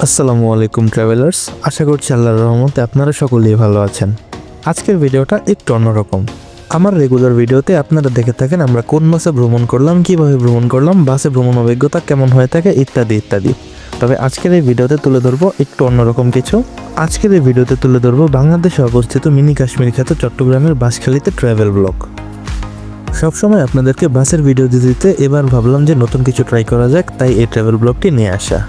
আসসালামু আলাইকুম ট্রাভেলার্স, আশা করছি আল্লাহর রহমতে আপনারা সকলেই ভালো আছেন। আজকের ভিডিওটা একটু অন্যরকম। আমার রেগুলার ভিডিওতে আপনারা দেখে থাকেন আমরা কোন বাসে ভ্রমণ করলাম, কিভাবে ভ্রমণ করলাম, বাসে ভ্রমণ অভিজ্ঞতা কেমন হয়ে থাকে ইত্যাদি ইত্যাদি। তবে আজকের এই ভিডিওতে তুলে ধরবো একটু অন্যরকম কিছু। আজকের এই ভিডিওতে তুলে ধরবো বাংলাদেশে অবস্থিত মিনি কাশ্মীর খ্যাত চট্টগ্রামের বাঁশখালীতে ট্রাভেল ব্লগ। সবসময় আপনাদেরকে বাসের ভিডিও দিতে এবার ভাবলাম যে নতুন কিছু ট্রাই করা যাক, তাই এই ট্রাভেল ব্লগটি নিয়ে আসা।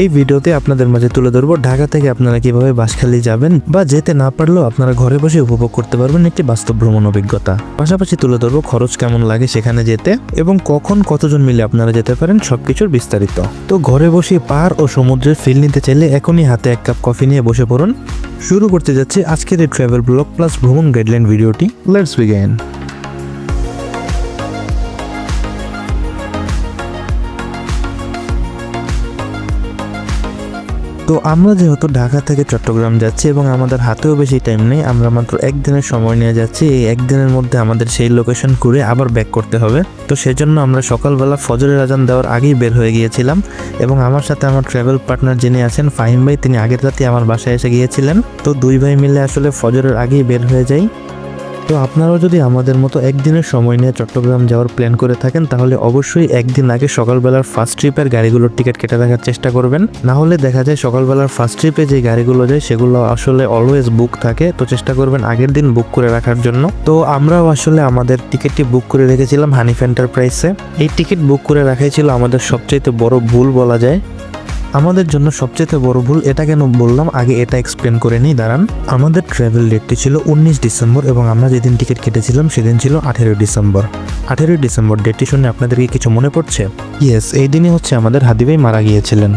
এই ভিডিওতে আপনাদের মাঝে তুলে ধরবো ঢাকা থেকে আপনারা কিভাবে বাঁশখালী যাবেন বা যেতে না পারলেও আপনারা ঘরে বসে উপভোগ করতে পারবেন একটি বাস্তব ভ্রমণ অভিজ্ঞতা। পাশাপাশি তুলে ধরবো খরচ কেমন লাগে সেখানে যেতে এবং কখন কতজন মিলে আপনারা যেতে পারেন সবকিছুর বিস্তারিত। তো ঘরে বসে পাহাড় ও সমুদ্রের ফিল নিতে চাইলে এখনই হাতে এক কাপ কফি নিয়ে বসে পড়ুন। শুরু করতে যাচ্ছি আজকের এই ট্রাভেল ব্লগ প্লাস ভ্রমণ গাইডলাইন ভিডিওটি। Let's begin. তো আমরা যেহেতু ঢাকা থেকে চট্টগ্রাম যাচ্ছি এবং আমাদের হাতেও বেশি টাইম নেই, আমরা মাত্র একদিনের সময় নিয়ে যাচ্ছি। এই একদিনের মধ্যে আমাদের সেই লোকেশন ঘুরে আবার ব্যাক করতে হবে। তো সেজন্য আমরা সকালবেলা ফজরের আজান দেওয়ার আগেই বের হয়ে গিয়েছিলাম এবং আমার সাথে আমার ট্রাভেল পার্টনার যিনি আছেন ফাহিম ভাই, তিনি আগের রাতে আমার বাসায় এসে গিয়েছিলেন। তো দুই ভাই মিলে আসলে ফজরের আগেই বের হয়ে যাই। তো আপনারাও যদি আমাদের মতো একদিনের সময় নিয়ে চট্টগ্রাম যাওয়ার প্ল্যান করে থাকেন তাহলে অবশ্যই একদিন আগে সকালবেলার ফার্স্ট ট্রিপের গাড়িগুলোর টিকিট কেটে রাখার চেষ্টা করবেন। না হলে দেখা যায় সকালবেলার ফার্স্ট ট্রিপে যে গাড়িগুলো যায় সেগুলো আসলে অলওয়েজ বুক থাকে। তো চেষ্টা করবেন আগের দিন বুক করে রাখার জন্য। তো আমরাও আসলে আমাদের টিকিটটি বুক করে রেখেছিলাম হানিফ এন্টারপ্রাইজে। এই টিকিট বুক করে রাখাই ছিল আমাদের সবচেয়ে বড় ভুল বলা যায়। আমাদের জন্য সবচেয়ে বড় ভুল এটা কেন বললাম, আগে এটা এক্সপ্লেন করে নিই, দাঁড়ান। আমাদের ট্রাভেল ডেটটি ছিল 19 ডিসেম্বর এবং আমরা যেদিন টিকিট কেটেছিলাম সেদিন ছিল 18 ডিসেম্বর। 18 ডিসেম্বর ডেটটি শুনে আপনাদের কি কিছু মনে পড়ছে? ইয়েস, এই দিনই হচ্ছে আমাদের হাদি ভাই মারা গিয়েছিলেন।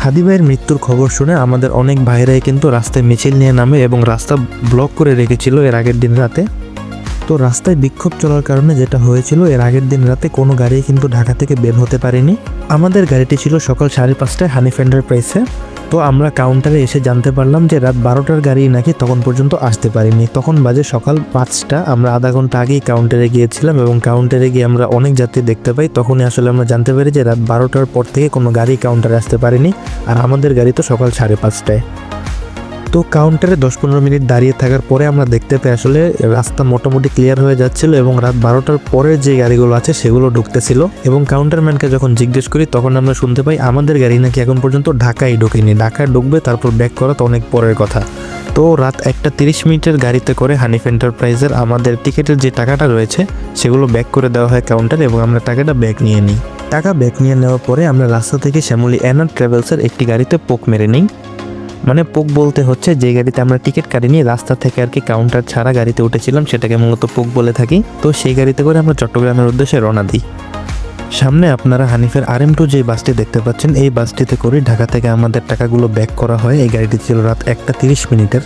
হাদি ভাইয়ের মৃত্যুর খবর শুনে আমাদের অনেক ভাইরাই কিন্তু রাস্তায় মিছিল নিয়ে নামে এবং রাস্তা ব্লক করে রেখেছিল এর আগের দিন রাতে। তো রাস্তায় বিক্ষোভ চলার কারণে যেটা হয়েছিল, এর আগের দিন রাতে কোনো গাড়ি কিন্তু ঢাকা থেকে বের হতে পারেনি। আমাদের গাড়িটি ছিল সকাল 5:30টায় হানিফ এন্টারপ্রাইজে। তো আমরা কাউন্টারে এসে জানতে পারলাম যে রাত 12টার গাড়ি নাকি তখন পর্যন্ত আসতে পারিনি। তখন বাজে সকাল 5টা। আমরা আধা ঘন্টা আগেই কাউন্টারে গিয়েছিলাম এবং কাউন্টারে গিয়ে আমরা অনেক যাত্রী দেখতে পাই। তখনই আসলে আমরা জানতে পারি যে রাত 12টার পর থেকে কোনো গাড়ি কাউন্টারে আসতে পারেনি, আর আমাদের গাড়ি তো সকাল 5:30টায়। তো কাউন্টারে 10-15 মিনিট দাঁড়িয়ে থাকার পরে আমরা দেখতে পাই আসলে রাস্তা মোটামুটি ক্লিয়ার হয়ে যাচ্ছিল এবং রাত 12টার পরের যে গাড়িগুলো আছে সেগুলো ঢুকতেছিল। এবং কাউন্টারম্যানকে যখন জিজ্ঞেস করি তখন আমরা শুনতে পাই আমাদের গাড়ি নাকি এখন পর্যন্ত ঢাকায় ঢোকেনি, ঢাকায় ঢুকবে তারপর ব্যাক করা তো অনেক পরের কথা। তো রাত 1:30 মিনিটের গাড়িতে করে হানিফ এন্টারপ্রাইজের আমাদের টিকিটের যে টাকাটা রয়েছে সেগুলো ব্যাক করে দেওয়া হয় কাউন্টারে এবং আমরা টাকাটা ব্যাক নিয়ে নিই। টাকা ব্যাক নিয়ে নেওয়ার পরে আমরা রাস্তা থেকে শ্যামলী এনার ট্রাভেলসের একটি গাড়িতে পোক মেরে নিই। মানে পোক বলতে হচ্ছে যে গাড়িতে আমরা টিকিট কাটিনি, রাস্তা থেকে আর কি কাউন্টার ছাড়া গাড়িতে উঠেছিলাম সেটাকে মূলত পোক বলে থাকি। তো সেই গাড়িতে করে আমরা চট্টগ্রামের উদ্দেশ্যে রওনা দিই। সামনে আপনারা হানিফের RM2 যে বাসটি দেখতে পাচ্ছেন, এই বাসটিতে করে ঢাকা থেকে আমাদের টাকাগুলো ব্যাক করা হয়। এই গাড়িটি ছিল রাত 1:30 মিনিটের।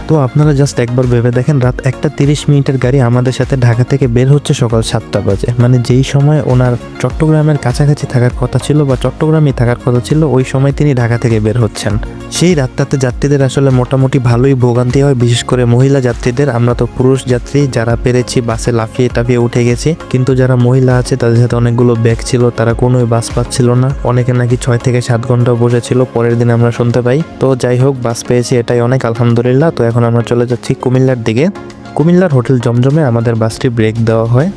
তো আপনারা জাস্ট একবার ভেবে দেখেন, রাত 1:30 মিনিটের গাড়ি আমাদের সাথে ঢাকা থেকে বের হচ্ছে সকাল 7টা বাজে। মানে যেই সময় ওনার চট্টগ্রামের কাছাকাছি থাকার কথা ছিল বা চট্টগ্রামেই থাকার কথা ছিল, ওই সময় তিনি ঢাকা থেকে বের হচ্ছেন। সেই রাতটাতে যাত্রীদের আসলে মোটামুটি ভালোই ভোগান্তি হয়, বিশেষ করে মহিলা যাত্রীদের। আমরা তো পুরুষ যাত্রী যারা পেরেছি বাসে লাফিয়ে টাফিয়ে উঠে গেছি, কিন্তু যারা মহিলা আছে তাদের সাথে অনেকগুলো ব্যাগ ছিল, তারা কোনোই বাস পাচ্ছিল না। অনেকে নাকি 6 থেকে 7 ঘন্টা বসেছিল পরের দিন আমরা শুনতে পাই। তো যাই হোক, বাস পেয়েছি এটাই অনেক, আলহামদুলিল্লাহ। তো এখন আমরা চলে যাচ্ছি কুমিল্লার দিকে। কুমিল্লার হোটেল জমজমে আমাদের বাসটি ব্রেক দেওয়া হয়।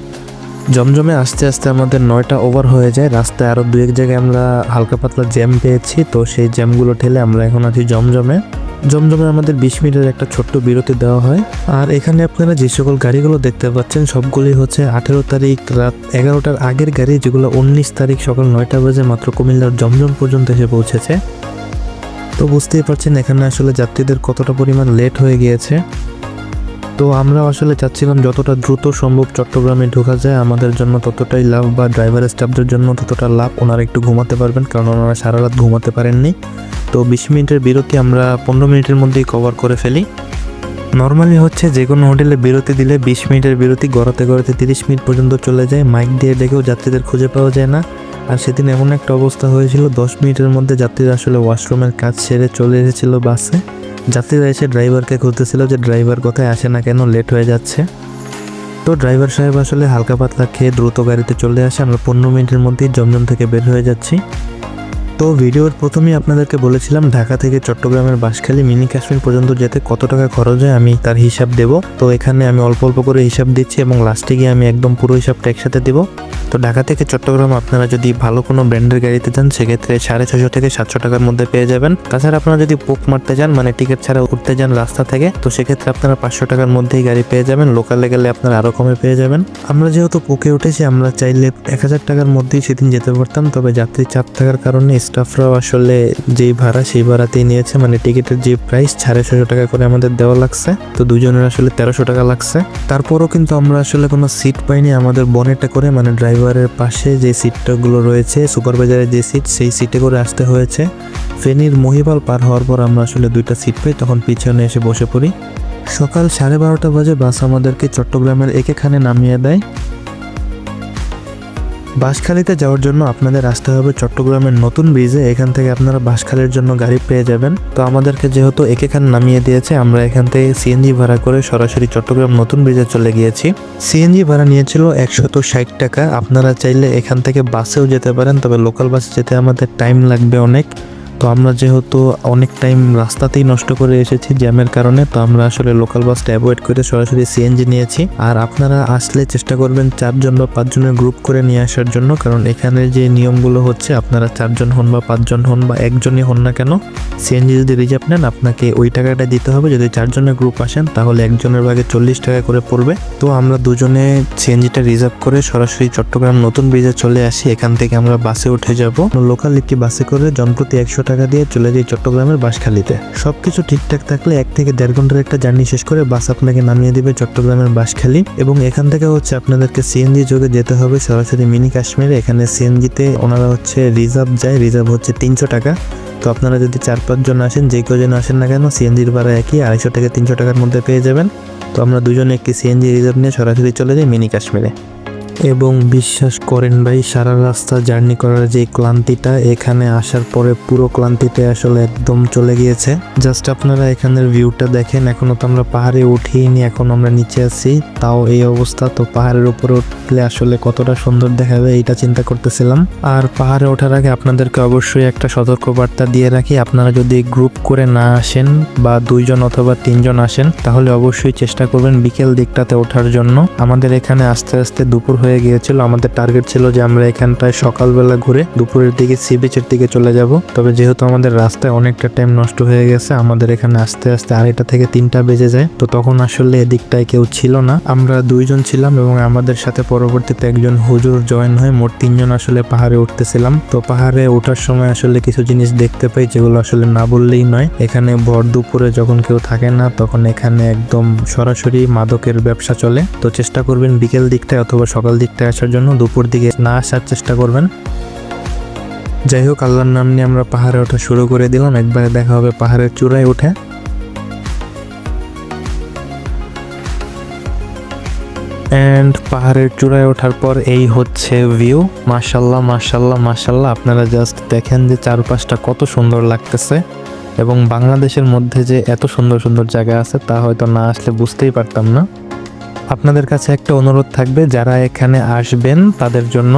জমজমে আস্তে আস্তে আমাদের 9টা ওভার হয়ে যায়। রাস্তায় আরও 2-1 জায়গায় আমরা হালকা পাতলা জ্যাম পেয়েছি, তো সেই জ্যামগুলো ঠেলে আমরা এখন আছি জমজমে। জমজমে আমাদের 20 মিনিটের একটা ছোট্ট বিরতি দেওয়া হয়। আর এখানে আপনারা যে সকল গাড়িগুলো দেখতে পাচ্ছেন সবগুলি হচ্ছে 18 তারিখ রাত 11টার আগের গাড়ি, যেগুলো 19 তারিখ সকাল 9টা বাজে মাত্র কুমিল্লার জমজম পর্যন্ত এসে পৌঁছেছে। তো বুঝতেই পারছেন এখানে আসলে যাত্রীদের কতটা পরিমাণ লেট হয়ে গিয়েছে। তো আমরা আসলে চাচ্ছিলাম যতটা দ্রুত সম্ভব চট্টগ্রামে ঢোকা যায় আমাদের জন্য ততটাই লাভ, বা ড্রাইভার স্টাফদের জন্য ততটা লাভ। ওনারা একটু ঘুমাতে পারবেন, কারণ ওনারা সারা রাত ঘুমাতে পারেননি। তো 20 মিনিটের বিরতি আমরা 15 মিনিটের মধ্যেই কভার করে ফেলি। নর্মালি হচ্ছে যে কোনো হোটেলে বিরতি দিলে 20 মিনিটের বিরতি গড়াতে গড়াতে 30 মিনিট পর্যন্ত চলে যায়। মাইক দিয়ে ডেকেও যাত্রীদের খুঁজে পাওয়া যায় না। আর সেদিন এমন একটা অবস্থা হয়েছিল, 10 মিনিটের মধ্যে যাত্রীরা আসলে ওয়াশরুমের কাজ সেরে চলে এসেছিল বাসে। যাত্রীরা এসে ড্রাইভারকে খুঁজতেছিল যে ড্রাইভার কোথায়, আসে না কেন, লেট হয়ে যাচ্ছে। তো ড্রাইভার সাহেব আসলে হালকা পাতলা খেয়ে দ্রুত গাড়িতে চলে আসে। আমরা 15 মিনিটের মধ্যেই জমজম থেকে বের হয়ে যাচ্ছি। তো ভিডিওর প্রথমেই আপনাদেরকে বলেছিলাম ঢাকা থেকে চট্টগ্রামের বাঁশখালী মিনি কাশ্মীর পর্যন্ত যেতে কত টাকা খরচ হয় আমি তার হিসাব দেব। তো এখানে আমি অল্প অল্প করে হিসাব দিচ্ছি এবং লাস্টে গিয়ে আমি একদম পুরো হিসাবটা একসাথে দেব। তো ঢাকা থেকে চট্টগ্রাম আপনারা যদি ভালো কোনো ব্র্যান্ডের গাড়িতে যান সেক্ষেত্রে 650 থেকে 700 টাকার মধ্যে পেয়ে যাবেন। তাছাড়া আপনারা যদি পোক মারতে যান মানে টিকিট ছাড়া উঠতে যান রাস্তা থেকে, তো সেক্ষেত্রে আপনারা 500 টাকার মধ্যেই গাড়ি পেয়ে যাবেন। লোকালে গেলে আপনারা আরো কমে পেয়ে যাবেন। আমরা যেহেতু পোকে উঠেছি আমরা চাইলে 1000 টাকার মধ্যেই সেদিন যেতে পারতাম, তবে যাত্রী চাপ থাকার কারণে স্টাফরাও আসলে যেই ভাড়া সেই ভাড়াতেই নিয়েছে, মানে টিকিটের যে প্রাইস 650 টাকা করে আমাদের দেওয়া লাগছে। তো দুজনের আসলে 1300 টাকা লাগছে। তারপরও কিন্তু আমরা আসলে কোনো সিট পাইনি। আমাদের বনেটে করে মানে ড্রাইভারের পাশে যে সিটগুলো রয়েছে সুপারভাইজারের যে সিট, সেই সিটে করে আসতে হয়েছে। ফেনীর মহিপাল পার হওয়ার পর আমরা আসলে 2টা সিট পাই, তখন পিছনে এসে বসে পড়ি। সকাল 12:30 বাজে বাস আমাদেরকে চট্টগ্রামের একেখানে নামিয়ে দেয়। বাঁশখালীতে যাওয়ার জন্য আপনাদের আসতে হবে চট্টগ্রামের নতুন ব্রিজে। এখান থেকে আপনারা বাঁশখালীর জন্য গাড়ি পেয়ে যাবেন। তো আমাদেরকে যেহেতু এখানে নামিয়ে দিয়েছে, আমরা এখান থেকে সিএনজি ভাড়া করে সরাসরি চট্টগ্রাম নতুন ব্রিজে চলে গিয়েছি। সিএনজি ভাড়া নিয়েছিল 160 টাকা। আপনারা চাইলে এখান থেকে বাসেও যেতে পারেন, তবে লোকাল বাসে যেতে আমাদের টাইম লাগবে অনেক। তো আমরা যেহেতু অনেক টাইম রাস্তাতেই নষ্ট করে এসেছি জ্যামের কারণে, তো আমরা আসলে লোকাল বাসটা অ্যাভয়েড করে সরাসরি সিএনজি নিয়েছি। আর আপনারা আসলে চেষ্টা করবেন 4 জন বা 5 জনের গ্রুপ করে নিয়ে আসার জন্য, কারণ এখানে যে নিয়মগুলো হচ্ছে আপনারা 4 জন হন বা 5 জন হন বা একজনই হন না কেন, সিএনজি যদি রিজার্ভ নেন আপনাকে ওই টাকাটা দিতে হবে। যদি 4 জনের গ্রুপ আসেন তাহলে একজনের ভাগে 40 টাকা করে পড়বে। তো আমরা দুজনে সিএনজিটা রিজার্ভ করে সরাসরি চট্টগ্রাম নতুন ব্রিজে চলে আসি। এখান থেকে আমরা বাসে উঠে যাব। লোকাল একটি বাসে করে জনপ্রতি 100 টাকা দিয়ে চলে যাই চট্টগ্রামের বাঁশখালীতে। সবকিছু ঠিকঠাক থাকলে 1 থেকে 1.5 ঘন্টার একটা জার্নি শেষ করে বাস আপনাকে নামিয়ে দিবে চট্টগ্রামের বাঁশখালী। এবং এখান থেকে হচ্ছে আপনাদেরকে সিএনজি যোগে যেতে হবে সরাসরি মিনি কাশ্মীরে। এখানে সিএনজিতে ওনারা হচ্ছে রিজার্ভ যায়, রিজার্ভ হচ্ছে 300 টাকা। তো আপনারা যদি 4-5 জন আসেন, যে কজন আসেন না কেন, সিএনজির ভাড়া একই 250 থেকে 300 টাকার মধ্যে পেয়ে যাবেন। তো আমরা দুজনে একটি সিএনজি রিজার্ভ নিয়ে সরাসরি চলে যাই মিনি কাশ্মীরে। এবং বিশ্বাস করেন ভাই, সারা রাস্তা জার্নি করার যে ক্লান্তিটা, এখানে আসার পরে পুরো ক্লান্তিটা আসলে একদম চলে গিয়েছে। জাস্ট আপনারা এখানের ভিউটা দেখেন। এখনো তো আমরা পাহাড়ে উঠিনি, এখন আমরা নিচে আছি, তাও এই অবস্থা। তো পাহাড়ের উপরে উঠলে আসলে কতটা সুন্দর দেখাবে এইটা চিন্তা করতেছিলাম। আর পাহাড়ে ওঠার আগে আপনাদেরকে অবশ্যই একটা সতর্কবার্তা দিয়ে রাখি, আপনারা যদি গ্রুপ করে না আসেন বা 2 জন অথবা 3 জন আসেন, তাহলে অবশ্যই চেষ্টা করবেন বিকেল দিকটাতে ওঠার জন্য। আমাদের এখানে আস্তে আস্তে দুপুর হয়ে গিয়েছিল। আমাদের টার্গেট ছিল যে আমরা এখানটায় সকালবেলা ঘুরে দুপুরের দিকে সি বিচের দিকে চলে যাব। তবে যেহেতু আমাদের রাস্তায় অনেকটা টাইম নষ্ট হয়ে গেছে, আমাদের এখানে আস্তে আস্তে 2:30 থেকে 3টা বেজে যায়। তো তখন আসলে এদিকটায় কেউ ছিল না, আমরা 2 জন ছিলাম এবং আমাদের সাথে পরবর্তীতে একজন হুজুর জয়েন হয়। মোট 3 জন আসলে পাহাড়ে উঠতেছিলাম। তো পাহাড়ে ওঠার সময় আসলে কিছু জিনিস দেখতে পাই যেগুলো আসলে না বললেই নয়। এখানে ভর দুপুরে যখন কেউ থাকে না, তখন এখানে একদম সরাসরি মাদকের ব্যবসা চলে। তো চেষ্টা করবেন বিকেল দিকটায় অথবা সকাল দিকটায় আসার জন্য, দুপুর দিকে না আসার চেষ্টা করবেন। যাই হোক, আল্লাহর নাম নিয়ে আমরা পাহাড়ে ওঠা শুরু করে দিলাম। একবারে দেখা হবে পাহাড়ের চূড়ায় উঠে। এন্ড পাহাড়ের চূড়ায় ওঠার পর এই হচ্ছে ভিউ। মাশাল্লাহ মাশাল্লাহ মাশাল্লাহ, আপনারা জাস্ট দেখেন যে চারপাশটা কত সুন্দর লাগতেছে। এবং বাংলাদেশের মধ্যে যে এত সুন্দর সুন্দর জায়গা আছে তা হয়তো না আসলে বুঝতেই পারতাম না। আপনাদের কাছে একটা অনুরোধ থাকবে, যারা এখানে আসবেন তাদের জন্য,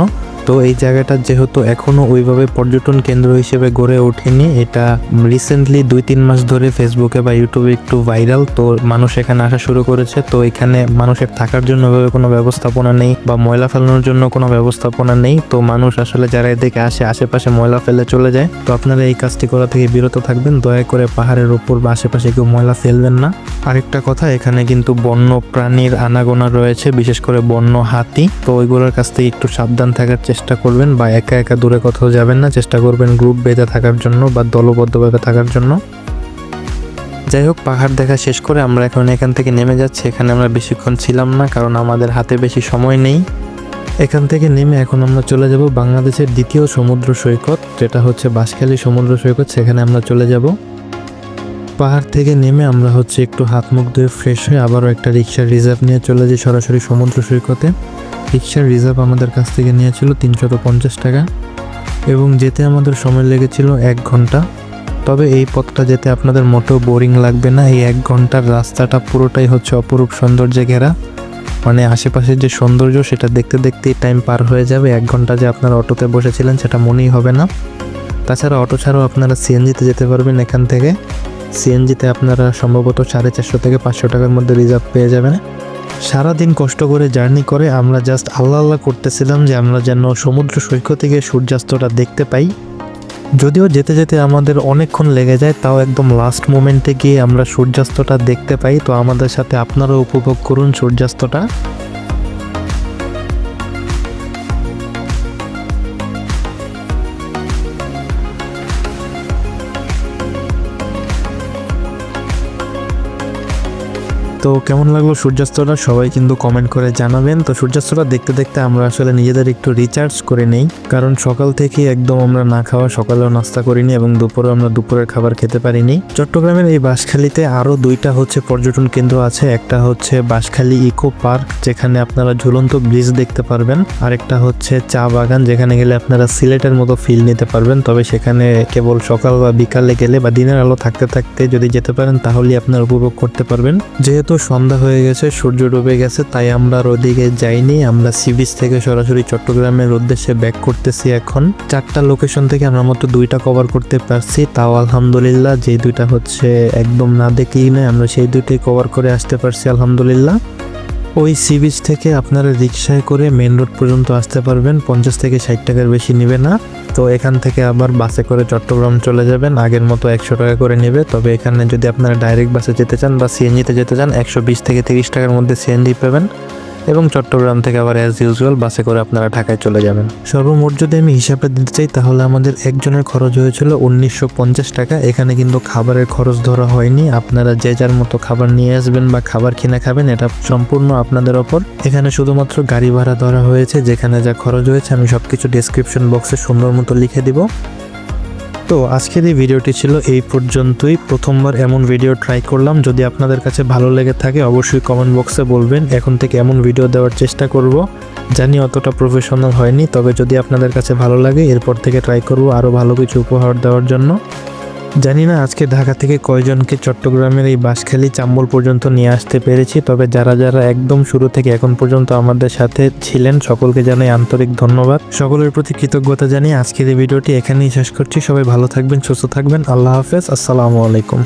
তো এই জায়গাটা যেহেতু এখনো ওইভাবে পর্যটন কেন্দ্র হিসেবে গড়ে ওঠেনি, এটা রিসেন্টলি 2-3 মাস ধরে ফেসবুকে বা ইউটিউবে একটু ভাইরাল, তো মানুষ এখানে আসা শুরু করেছে। তো এখানে মানুষের থাকার জন্য ওইভাবে কোনো ব্যবস্থাপনা নেই বা ময়লা ফেলানোর জন্য কোনো ব্যবস্থাপনা নেই। তো মানুষ আসলে যারা এদিকে আসে আশেপাশে ময়লা ফেলে চলে যায়। তো আপনারা এই কাজটি করা থেকে বিরত থাকবেন। দয়া করে পাহাড়ের উপর বা আশেপাশে কেউ ময়লা ফেলবেন না। আরেকটা কথা, এখানে কিন্তু বন্য প্রাণীর আনাগোনা রয়েছে, বিশেষ করে বন্য হাতি। তো ওইগুলোর কাছ থেকে একটু সাবধান থাকার চেষ্টা করবেন বা একা একা দূরে কোথাও যাবেন না। চেষ্টা করবেন গ্রুপ বেঁধে থাকার জন্য বা দলবদ্ধভাবে থাকার জন্য। যাই হোক, পাহাড় দেখা শেষ করে আমরা এখন এখান থেকে নেমে যাচ্ছি। এখানে আমরা বেশিক্ষণ ছিলাম না, কারণ আমাদের হাতে বেশি সময় নেই। এখান থেকে নেমে এখন আমরা চলে যাব বাংলাদেশের দ্বিতীয় সমুদ্র সৈকত, যেটা হচ্ছে বাঁশখালী সমুদ্র সৈকত। সেখানে আমরা চলে যাব। পাহাড় থেকে নেমে আমরা হচ্ছে একটু হাত মুখ ধুয়ে ফ্রেশ হয়ে আবারও একটা রিক্সার রিজার্ভ নিয়ে চলে যাই সরাসরি সমুদ্র সৈকতে। রিক্সার রিজার্ভ আমাদের কাছ থেকে নিয়েছিল 350 টাকা এবং যেতে আমাদের সময় লেগেছিল 1 ঘন্টা। তবে এই পথটা যেতে আপনাদের মোটেও বোরিং লাগবে না। এই 1 ঘন্টার রাস্তাটা পুরোটাই হচ্ছে অপরূপ সৌন্দর্যে ঘেরা, মানে আশেপাশের যে সৌন্দর্য সেটা দেখতে দেখতেই টাইম পার হয়ে যাবে। 1 ঘন্টা যে আপনারা অটোতে বসেছিলেন সেটা মনেই হবে না। তাছাড়া অটো ছাড়াও আপনারা সিএনজিতে যেতে পারবেন এখান থেকে। সিএনজিতে আপনারা সম্ভবত 450 থেকে 500 টাকার মধ্যে রিজার্ভ পেয়ে যাবেন। সারাদিন কষ্ট করে জার্নি করে আমরা জাস্ট আল্লাহ আল্লাহ করতেছিলাম যে আমরা যেন সমুদ্র সৈকত থেকে সূর্যাস্তটা দেখতে পাই। যদিও যেতে যেতে আমাদের অনেকক্ষণ লেগে যায়, তাও একদম লাস্ট মোমেন্টে গিয়ে আমরা সূর্যাস্তটা দেখতে পাই। তো আমাদের সাথে আপনারাও উপভোগ করুন সূর্যাস্তটা। তো কেমন লাগলো সূর্যাস্তটা সবাই কিন্তু কমেন্ট করে জানাবেন। তো সূর্যাস্তটা দেখতে দেখতে আমরা আসলে নিজেদের একটু রিচার্জ করে নেই, কারণ সকাল থেকে একদম আমরা না খাওয়া, সকালেও নাস্তা করিনি এবং দুপুরে আমরা দুপুরের খাবার খেতে পারিনি। চট্টগ্রামের এই বাঁশখালীতে আরও দুইটা পর্যটন কেন্দ্র আছে। একটা হচ্ছে বাঁশখালী ইকো পার্ক, যেখানে আপনারা ঝুলন্ত ব্রিজ দেখতে পারবেন। আরেকটা হচ্ছে চা বাগান, যেখানে গেলে আপনারা সিলেটের মতো ফিল নিতে পারবেন। তবে সেখানে কেবল সকাল বা বিকালে গেলে বা দিনের আলো থাকতে থাকতে যদি যেতে পারেন তাহলেই আপনারা উপভোগ করতে পারবেন। যেহেতু সন্ধ্যা হয়ে গেছে, সূর্য ডুবে গেছে, তাই আমরা আর ওদিকে যাইনি। আমরা সি বিচ থেকে সরাসরি চট্টগ্রামের উদ্দেশ্যে ব্যাক করতেছি। এখন 4টা লোকেশন থেকে আমরা মাত্র 2টা কভার করতে পারছি, তাও আলহামদুলিল্লাহ। যে 2টা একদম না দেখলেই নয়, আমরা সেই 2টাই কভার করে আসতে পারছি আলহামদুলিল্লাহ। ওই সি বিচ থেকে আপনারা রিক্সায় করে মেন রোড পর্যন্ত আসতে পারবেন, 50 থেকে 60 টাকার বেশি নেবে না। তো এখান থেকে আবার বাসে করে চট্টগ্রাম চলে যাবেন, আগের মতো 100 টাকা করে নেবে। তবে এখানে যদি আপনারা ডাইরেক্ট বাসে যেতে চান বা সিএনজিতে যেতে চান, 120 থেকে 30 টাকার মধ্যে সিএনজি পাবেন এবং চট্টগ্রাম থেকে আবার অ্যাজ ইউজুয়াল বাসে করে আপনারা ঢাকায় চলে যাবেন। সর্বমোট যদি আমি হিসাবে দিতে চাই তাহলে আমাদের একজনের খরচ হয়েছিল 1950 টাকা। এখানে কিন্তু খাবারের খরচ ধরা হয়নি। আপনারা যে যার মতো খাবার নিয়ে আসবেন বা খাবার কিনে খাবেন, এটা সম্পূর্ণ আপনাদের ওপর। এখানে শুধুমাত্র গাড়ি ভাড়া ধরা হয়েছে, যেখানে যা খরচ হয়েছে আমি সবকিছু ডেসক্রিপশন বক্সে সুন্দর মতো লিখে দিব। তো আজকের এই ভিডিওটি ছিল এই পর্যন্তই। প্রথমবার এমন ভিডিও ট্রাই করলাম। যদি আপনাদের কাছে ভালো লেগে থাকে অবশ্যই কমেন্ট বক্সে বলবেন। এখন থেকে এমন ভিডিও দেওয়ার চেষ্টা করব। জানি অতটা প্রফেশনাল হয়নি, তবে যদি আপনাদের কাছে ভালো লাগে এরপর থেকে ট্রাই করব আরও ভালো কিছু উপহার দেওয়ার জন্য। জানি না আজকে ঢাকা থেকে কয়জনকে চট্টগ্রামের এই বাঁশখালী চাম্বল পর্যন্ত নিয়ে আসতে পেরেছি, তবে যারা যারা একদম শুরু থেকে এখন পর্যন্ত আমাদের সাথে ছিলেন সকলকে জানাই আন্তরিক ধন্যবাদ। সকলের প্রতি কৃতজ্ঞতা জানিয়ে আজকের এই ভিডিওটি এখানেই শেষ করছি। সবাই ভালো থাকবেন, সুস্থ থাকবেন। আল্লাহ হাফেজ, আসসালামু আলাইকুম।